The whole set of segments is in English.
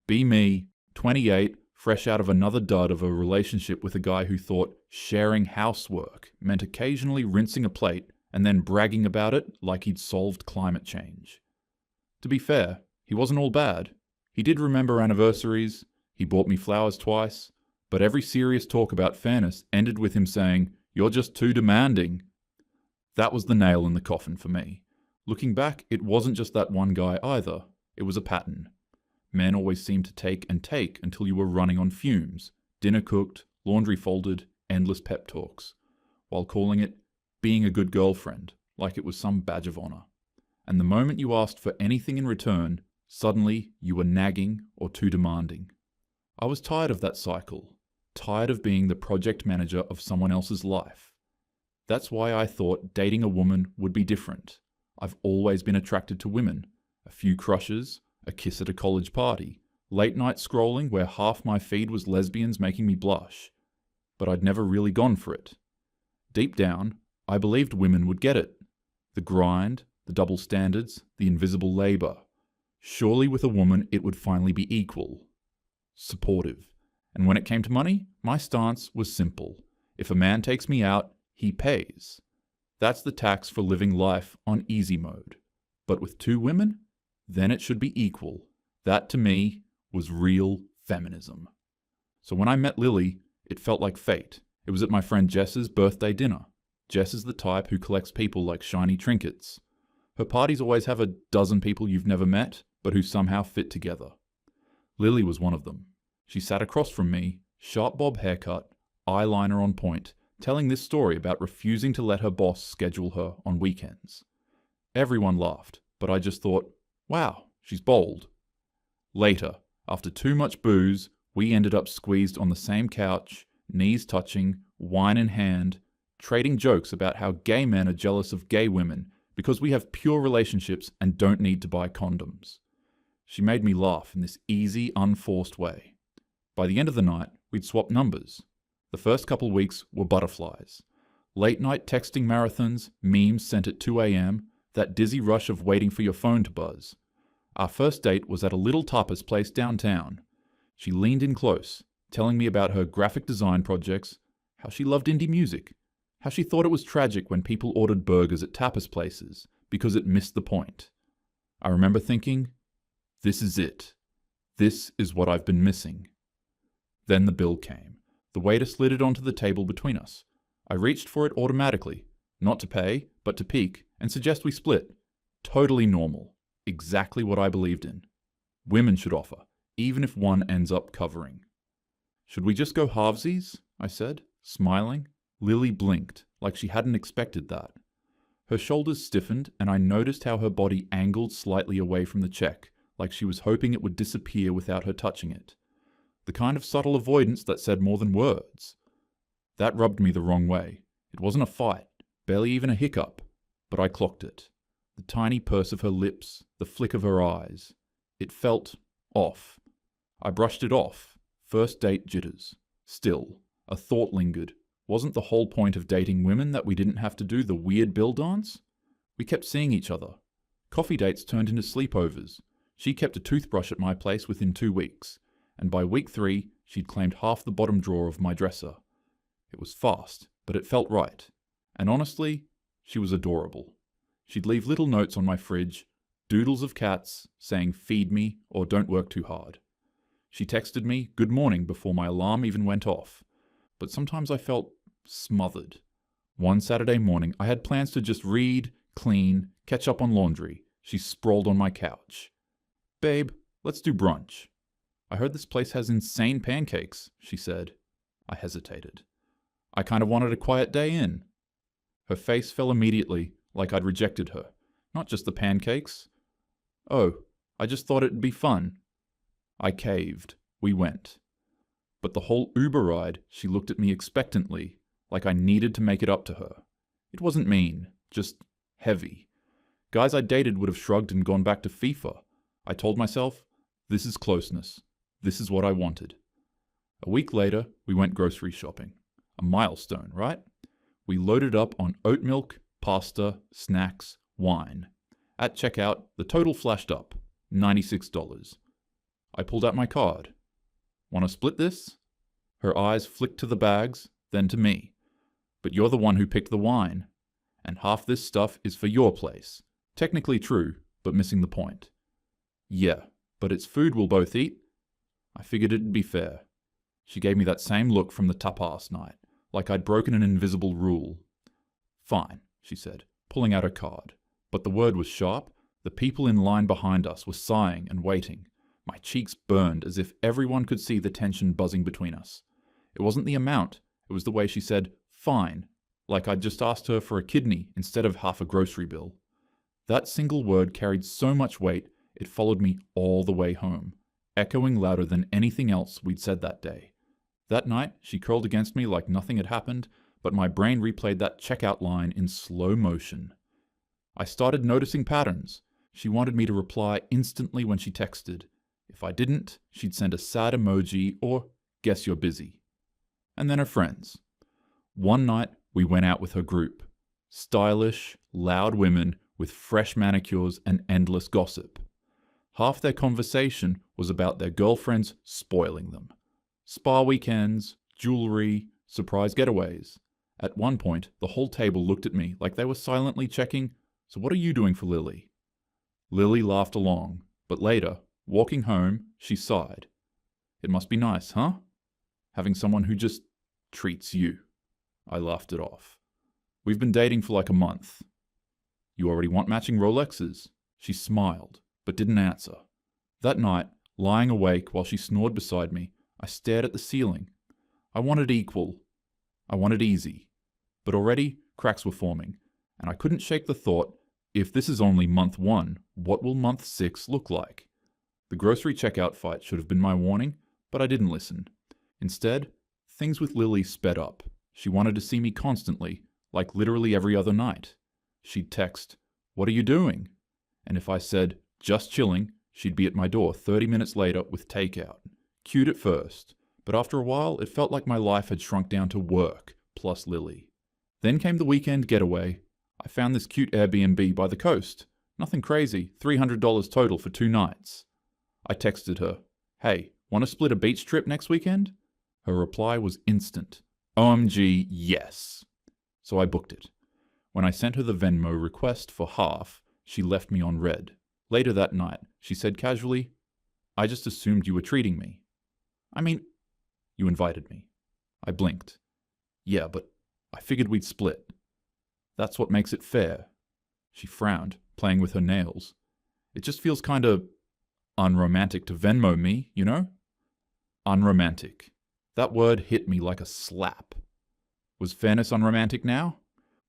Be me, 28, fresh out of another dud of a relationship with a guy who thought sharing housework meant occasionally rinsing a plate and then bragging about it like he'd solved climate change. To be fair, he wasn't all bad. He did remember anniversaries, he bought me flowers twice, but every serious talk about fairness ended with him saying, "You're just too demanding." That was the nail in the coffin for me. Looking back, it wasn't just that one guy either. It was a pattern. Men always seemed to take and take until you were running on fumes, dinner cooked, laundry folded, endless pep talks, while calling it being a good girlfriend, like it was some badge of honor. And the moment you asked for anything in return, suddenly you were nagging or too demanding. I was tired of that cycle, tired of being the project manager of someone else's life. That's why I thought dating a woman would be different. I've always been attracted to women. A few crushes, a kiss at a college party, late night scrolling where half my feed was lesbians making me blush. But I'd never really gone for it. Deep down, I believed women would get it. The grind, the double standards, the invisible labor. Surely with a woman it would finally be equal. Supportive. And when it came to money, my stance was simple. If a man takes me out, he pays. That's the tax for living life on easy mode. But with two women, then it should be equal. That to me was real feminism. So when I met Lily, it felt like fate. It was at my friend Jess's birthday dinner. Jess is the type who collects people like shiny trinkets. Her parties always have a dozen people you've never met, but who somehow fit together. Lily was one of them. She sat across from me, sharp bob haircut, eyeliner on point, telling this story about refusing to let her boss schedule her on weekends. Everyone laughed, but I just thought, wow, she's bold. Later, after too much booze, we ended up squeezed on the same couch, knees touching, wine in hand, trading jokes about how gay men are jealous of gay women because we have pure relationships and don't need to buy condoms. She made me laugh in this easy, unforced way. By the end of the night, we'd swapped numbers. The first couple weeks were butterflies. Late night texting marathons, memes sent at 2 a.m., that dizzy rush of waiting for your phone to buzz. Our first date was at a little tapas place downtown. She leaned in close, telling me about her graphic design projects, how she loved indie music, how she thought it was tragic when people ordered burgers at tapas places because it missed the point. I remember thinking, this is it. This is what I've been missing. Then the bill came. The waiter slid it onto the table between us. I reached for it automatically, not to pay, but to peek, and suggest we split. Totally normal. Exactly what I believed in. Women should offer, even if one ends up covering. Should we just go halvesies? I said, smiling. Lily blinked, like she hadn't expected that. Her shoulders stiffened, and I noticed how her body angled slightly away from the check, like she was hoping it would disappear without her touching it. The kind of subtle avoidance that said more than words. That rubbed me the wrong way. It wasn't a fight, barely even a hiccup, but I clocked it. The tiny purse of her lips, the flick of her eyes. It felt off. I brushed it off. First date jitters. Still, a thought lingered. Wasn't the whole point of dating women that we didn't have to do the weird bill dance? We kept seeing each other. Coffee dates turned into sleepovers. She kept a toothbrush at my place within 2 weeks, and by week 3, she'd claimed half the bottom drawer of my dresser. It was fast, but it felt right. And honestly, she was adorable. She'd leave little notes on my fridge, doodles of cats saying feed me or don't work too hard. She texted me good morning before my alarm even went off. But sometimes I felt smothered. One Saturday morning, I had plans to just read, clean, catch up on laundry. She sprawled on my couch. "Babe, let's do brunch." "I heard this place has insane pancakes," she said. I hesitated. "I kind of wanted a quiet day in." Her face fell immediately, like I'd rejected her. "Not just the pancakes." "Oh, I just thought it'd be fun." I caved. We went. But the whole Uber ride, she looked at me expectantly, like I needed to make it up to her. It wasn't mean, just heavy. Guys I dated would have shrugged and gone back to FIFA. I told myself, this is closeness. This is what I wanted. A week later, we went grocery shopping. A milestone, right? We loaded up on oat milk, pasta, snacks, wine. At checkout, the total flashed up, $96. I pulled out my card. Want to split this? Her eyes flicked to the bags, then to me. But you're the one who picked the wine. And half this stuff is for your place. Technically true, but missing the point. Yeah, but it's food we'll both eat. I figured it'd be fair. She gave me that same look from the tapas night, like I'd broken an invisible rule. Fine, she said, pulling out her card. But the word was sharp. The people in line behind us were sighing and waiting. My cheeks burned as if everyone could see the tension buzzing between us. It wasn't the amount, it was the way she said, fine, like I'd just asked her for a kidney instead of half a grocery bill. That single word carried so much weight, it followed me all the way home, echoing louder than anything else we'd said that day. That night, she curled against me like nothing had happened, but my brain replayed that checkout line in slow motion. I started noticing patterns. She wanted me to reply instantly when she texted. If I didn't, she'd send a sad emoji or guess you're busy. And then her friends. One night, we went out with her group. Stylish, loud women with fresh manicures and endless gossip. Half their conversation was about their girlfriends spoiling them. Spa weekends, jewelry, surprise getaways. At one point, the whole table looked at me like they were silently checking, "So what are you doing for Lily?" Lily laughed along, but later, walking home, she sighed. It must be nice, huh? Having someone who just treats you. I laughed it off. We've been dating for like a month. You already want matching Rolexes? She smiled, but didn't answer. That night, lying awake while she snored beside me, I stared at the ceiling. I wanted equal. I wanted easy. But already, cracks were forming, and I couldn't shake the thought, if this is only month 1, what will month 6 look like? The grocery checkout fight should have been my warning, but I didn't listen. Instead, things with Lily sped up. She wanted to see me constantly, like literally every other night. She'd text, "What are you doing?" And if I said, "Just chilling," she'd be at my door 30 minutes later with takeout. Cute at first, but after a while it felt like my life had shrunk down to work, plus Lily. Then came the weekend getaway. I found this cute Airbnb by the coast. Nothing crazy, $300 total for 2 nights. I texted her, "Hey, want to split a beach trip next weekend?" Her reply was instant. OMG, yes. So I booked it. When I sent her the Venmo request for half, she left me on red. Later that night, she said casually, "I just assumed you were treating me." I mean, you invited me. I blinked. Yeah, but I figured we'd split. That's what makes it fair. She frowned, playing with her nails. It just feels kinda unromantic to Venmo me, you know? Unromantic. That word hit me like a slap. Was fairness unromantic now?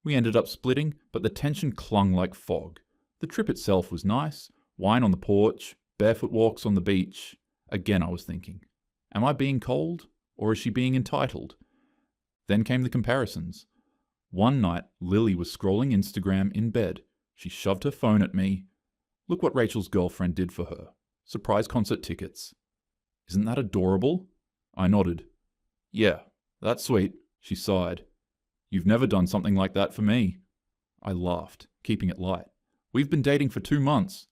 We ended up splitting, but the tension clung like fog. The trip itself was nice. Wine on the porch, barefoot walks on the beach. Again, I was thinking, am I being cold, or is she being entitled? Then came the comparisons. One night, Lily was scrolling Instagram in bed. She shoved her phone at me. Look what Rachel's girlfriend did for her. Surprise concert tickets. Isn't that adorable? I nodded. Yeah, that's sweet, she sighed. You've never done something like that for me. I laughed, keeping it light. We've been dating for 2 months.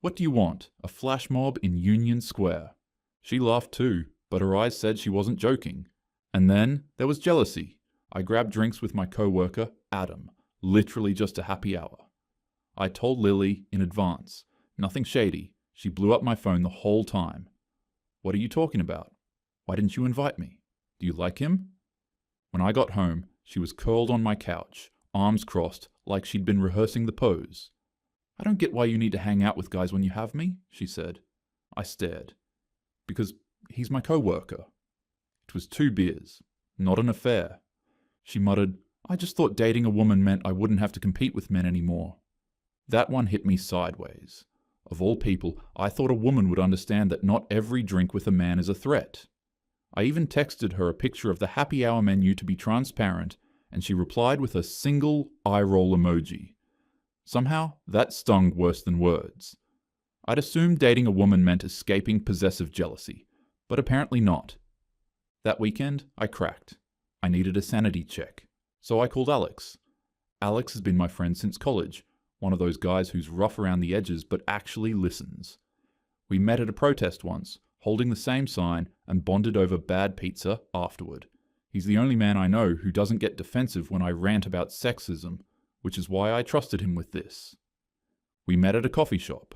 What do you want? A flash mob in Union Square? She laughed too, but her eyes said she wasn't joking. And then there was jealousy. I grabbed drinks with my co-worker, Adam, literally just a happy hour. I told Lily in advance. Nothing shady. She blew up my phone the whole time. What are you talking about? Why didn't you invite me? Do you like him? When I got home, she was curled on my couch, arms crossed, like she'd been rehearsing the pose. I don't get why you need to hang out with guys when you have me, she said. I stared. Because he's my co-worker. It was 2 beers, not an affair. She muttered, I just thought dating a woman meant I wouldn't have to compete with men anymore. That one hit me sideways. Of all people, I thought a woman would understand that not every drink with a man is a threat. I even texted her a picture of the happy hour menu to be transparent, and she replied with a single eye-roll emoji. Somehow, that stung worse than words. I'd assumed dating a woman meant escaping possessive jealousy, but apparently not. That weekend, I cracked. I needed a sanity check, so I called Alex. Alex has been my friend since college, one of those guys who's rough around the edges but actually listens. We met at a protest once, holding the same sign, and bonded over bad pizza afterward. He's the only man I know who doesn't get defensive when I rant about sexism, which is why I trusted him with this. We met at a coffee shop.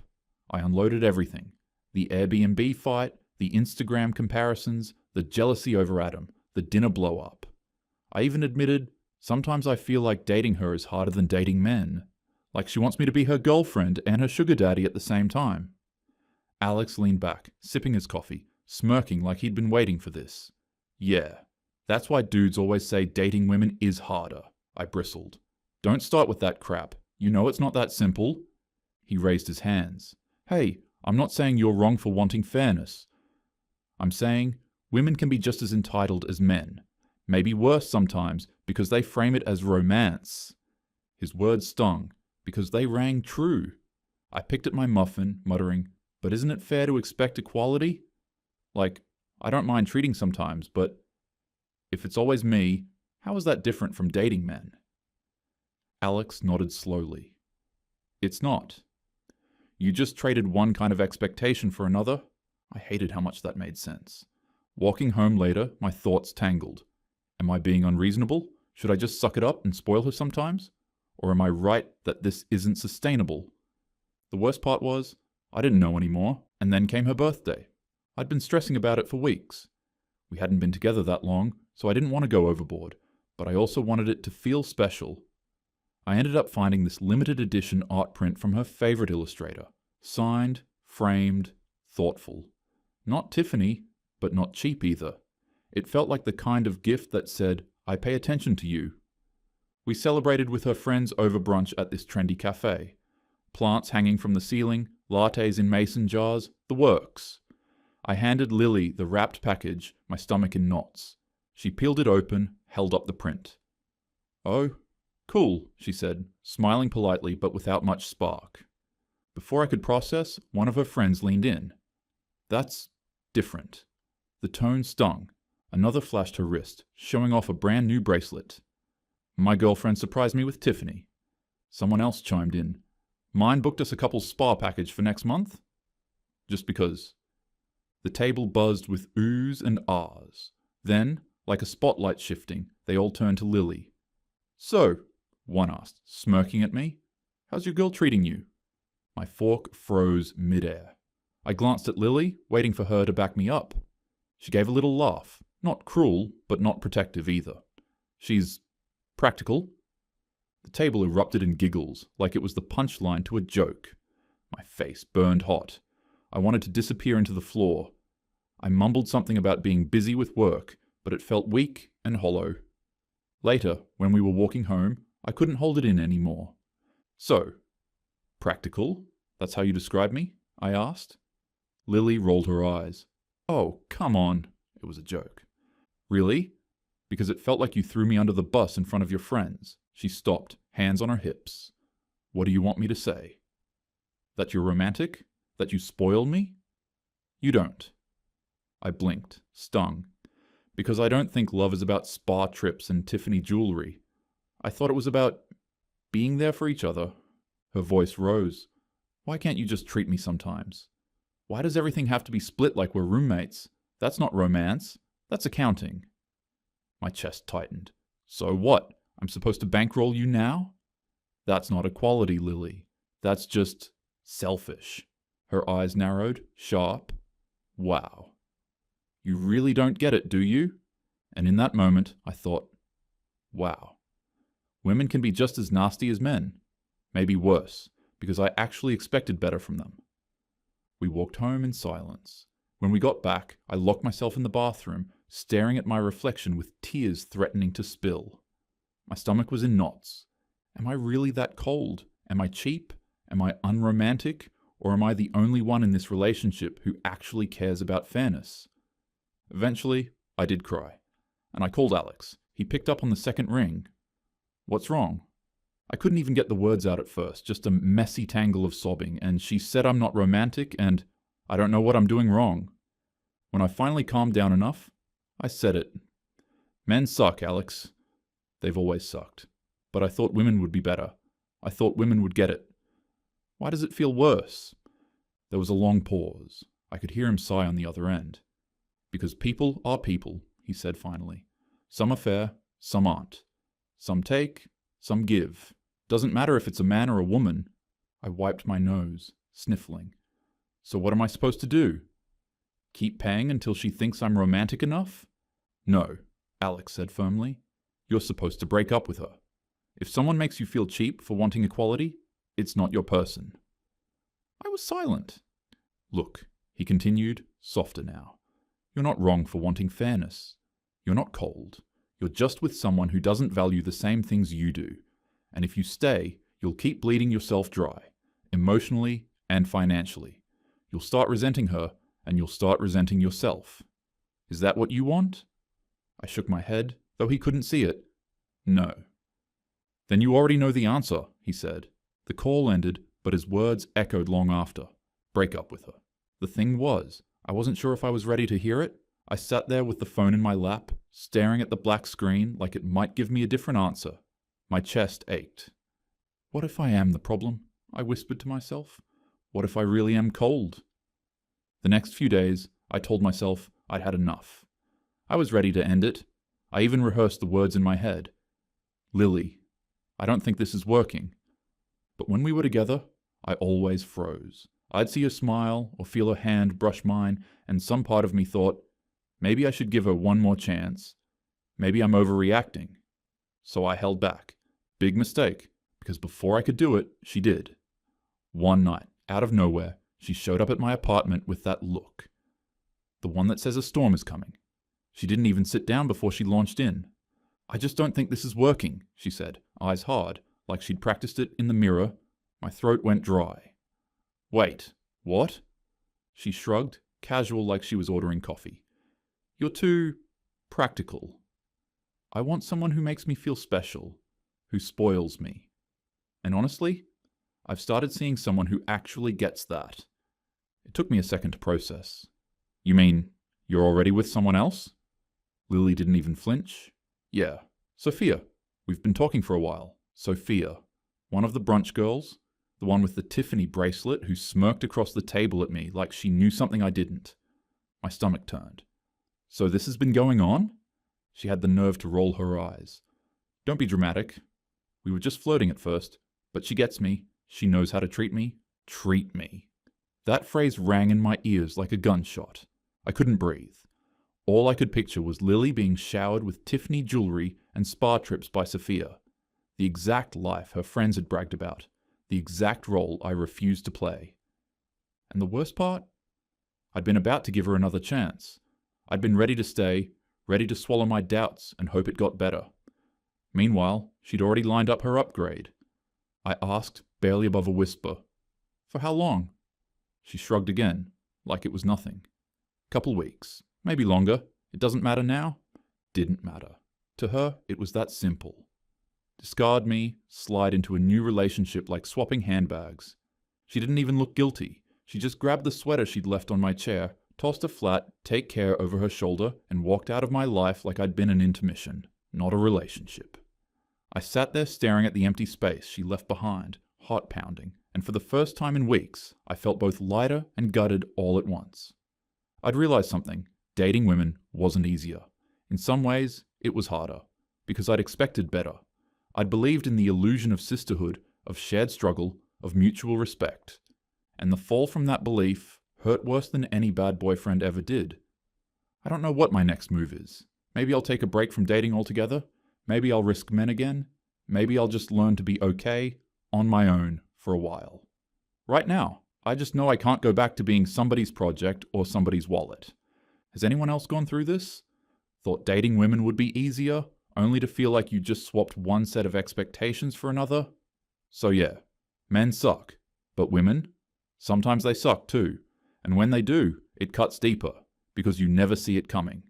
I unloaded everything. The Airbnb fight, the Instagram comparisons, the jealousy over Adam, the dinner blow-up. I even admitted, sometimes I feel like dating her is harder than dating men. Like she wants me to be her girlfriend and her sugar daddy at the same time. Alex leaned back, sipping his coffee, smirking like he'd been waiting for this. Yeah, that's why dudes always say dating women is harder, I bristled. Don't start with that crap. You know it's not that simple. He raised his hands. Hey, I'm not saying you're wrong for wanting fairness. I'm saying women can be just as entitled as men. Maybe worse sometimes because they frame it as romance. His words stung because they rang true. I picked at my muffin, muttering, but isn't it fair to expect equality? Like, I don't mind treating sometimes, but if it's always me, how is that different from dating men? Alex nodded slowly. It's not. You just traded one kind of expectation for another. I hated how much that made sense. Walking home later, my thoughts tangled. Am I being unreasonable? Should I just suck it up and spoil her sometimes? Or am I right that this isn't sustainable? The worst part was, I didn't know anymore, and then came her birthday. I'd been stressing about it for weeks. We hadn't been together that long, so I didn't want to go overboard, but I also wanted it to feel special. I ended up finding this limited edition art print from her favorite illustrator. Signed, framed, thoughtful. Not Tiffany, but not cheap either. It felt like the kind of gift that said, I pay attention to you. We celebrated with her friends over brunch at this trendy cafe. Plants hanging from the ceiling, lattes in mason jars, the works. I handed Lily the wrapped package, my stomach in knots. She peeled it open, held up the print. Oh, cool, she said, smiling politely but without much spark. Before I could process, one of her friends leaned in. That's different. The tone stung. Another flashed her wrist, showing off a brand new bracelet. My girlfriend surprised me with Tiffany. Someone else chimed in. Mine booked us a couple's spa package for next month? Just because. The table buzzed with oohs and ahs. Then, like a spotlight shifting, they all turned to Lily. So, one asked, smirking at me, how's your girl treating you? My fork froze midair. I glanced at Lily, waiting for her to back me up. She gave a little laugh, not cruel, but not protective either. She's practical. The table erupted in giggles, like it was the punchline to a joke. My face burned hot. I wanted to disappear into the floor. I mumbled something about being busy with work, but it felt weak and hollow. Later, when we were walking home, I couldn't hold it in anymore. So, practical? That's how you describe me? I asked. Lily rolled her eyes. Oh, come on. It was a joke. Really? Because it felt like you threw me under the bus in front of your friends. She stopped, hands on her hips. What do you want me to say? That you're romantic? That you spoil me? You don't. I blinked, stung. Because I don't think love is about spa trips and Tiffany jewelry. I thought it was about being there for each other. Her voice rose. Why can't you just treat me sometimes? Why does everything have to be split like we're roommates? That's not romance. That's accounting. My chest tightened. So what? I'm supposed to bankroll you now? That's not equality, Lily. That's just selfish. Her eyes narrowed, sharp. Wow. You really don't get it, do you? And in that moment, I thought, wow. Women can be just as nasty as men. Maybe worse, because I actually expected better from them. We walked home in silence. When we got back, I locked myself in the bathroom, staring at my reflection with tears threatening to spill. My stomach was in knots. Am I really that cold? Am I cheap? Am I unromantic? Or am I the only one in this relationship who actually cares about fairness? Eventually, I did cry. And I called Alex. He picked up on the second ring. What's wrong? I couldn't even get the words out at first, just a messy tangle of sobbing, and she said I'm not romantic and I don't know what I'm doing wrong. When I finally calmed down enough, I said it. Men suck, Alex. They've always sucked. But I thought women would be better. I thought women would get it. Why does it feel worse? There was a long pause. I could hear him sigh on the other end. Because people are people, he said finally. Some are fair, some aren't. Some take, some give. Doesn't matter if it's a man or a woman. I wiped my nose, sniffling. So what am I supposed to do? Keep paying until she thinks I'm romantic enough? No, Alex said firmly. You're supposed to break up with her. If someone makes you feel cheap for wanting equality, it's not your person. I was silent. Look, he continued, softer now. You're not wrong for wanting fairness. You're not cold. You're just with someone who doesn't value the same things you do. And if you stay, you'll keep bleeding yourself dry, emotionally and financially. You'll start resenting her, and you'll start resenting yourself. Is that what you want? I shook my head, though he couldn't see it. No. Then you already know the answer, he said. The call ended, but his words echoed long after. Break up with her. The thing was, I wasn't sure if I was ready to hear it. I sat there with the phone in my lap, staring at the black screen like it might give me a different answer. My chest ached. What if I am the problem? I whispered to myself. What if I really am cold? The next few days, I told myself I'd had enough. I was ready to end it. I even rehearsed the words in my head. Lily, I don't think this is working. But when we were together, I always froze. I'd see her smile or feel her hand brush mine, and some part of me thought, maybe I should give her one more chance. Maybe I'm overreacting. So I held back. Big mistake, because before I could do it, she did. One night, out of nowhere, she showed up at my apartment with that look. The one that says a storm is coming. She didn't even sit down before she launched in. I just don't think this is working, she said, eyes hard, like she'd practiced it in the mirror. My throat went dry. Wait, what? She shrugged, casual like she was ordering coffee. You're too practical. I want someone who makes me feel special, who spoils me. And honestly, I've started seeing someone who actually gets that. It took me a second to process. You mean, you're already with someone else? Lily didn't even flinch. Yeah, Sophia. We've been talking for a while. Sophia. One of the brunch girls. The one with the Tiffany bracelet who smirked across the table at me like she knew something I didn't. My stomach turned. So this has been going on? She had the nerve to roll her eyes. Don't be dramatic. We were just flirting at first, but she gets me. She knows how to treat me. Treat me. That phrase rang in my ears like a gunshot. I couldn't breathe. All I could picture was Lily being showered with Tiffany jewelry and spa trips by Sophia. The exact life her friends had bragged about. The exact role I refused to play. And the worst part? I'd been about to give her another chance. I'd been ready to stay, ready to swallow my doubts and hope it got better. Meanwhile, she'd already lined up her upgrade. I asked, barely above a whisper, For how long? She shrugged again, like it was nothing. Couple weeks, maybe longer. It doesn't matter now. Didn't matter. To her, it was that simple. Discard me, slide into a new relationship like swapping handbags. She didn't even look guilty. She just grabbed the sweater she'd left on my chair, tossed a flat take care over her shoulder, and walked out of my life like I'd been an intermission, not a relationship. I sat there staring at the empty space she left behind, heart pounding, and for the first time in weeks, I felt both lighter and gutted all at once. I'd realized something. Dating women wasn't easier. In some ways, it was harder, because I'd expected better. I'd believed in the illusion of sisterhood, of shared struggle, of mutual respect. And the fall from that belief hurt worse than any bad boyfriend ever did. I don't know what my next move is. Maybe I'll take a break from dating altogether. Maybe I'll risk men again. Maybe I'll just learn to be okay, on my own, for a while. Right now, I just know I can't go back to being somebody's project or somebody's wallet. Has anyone else gone through this? Thought dating women would be easier, only to feel like you just swapped one set of expectations for another? So yeah, men suck. But women? Sometimes they suck too. And when they do, it cuts deeper, because you never see it coming.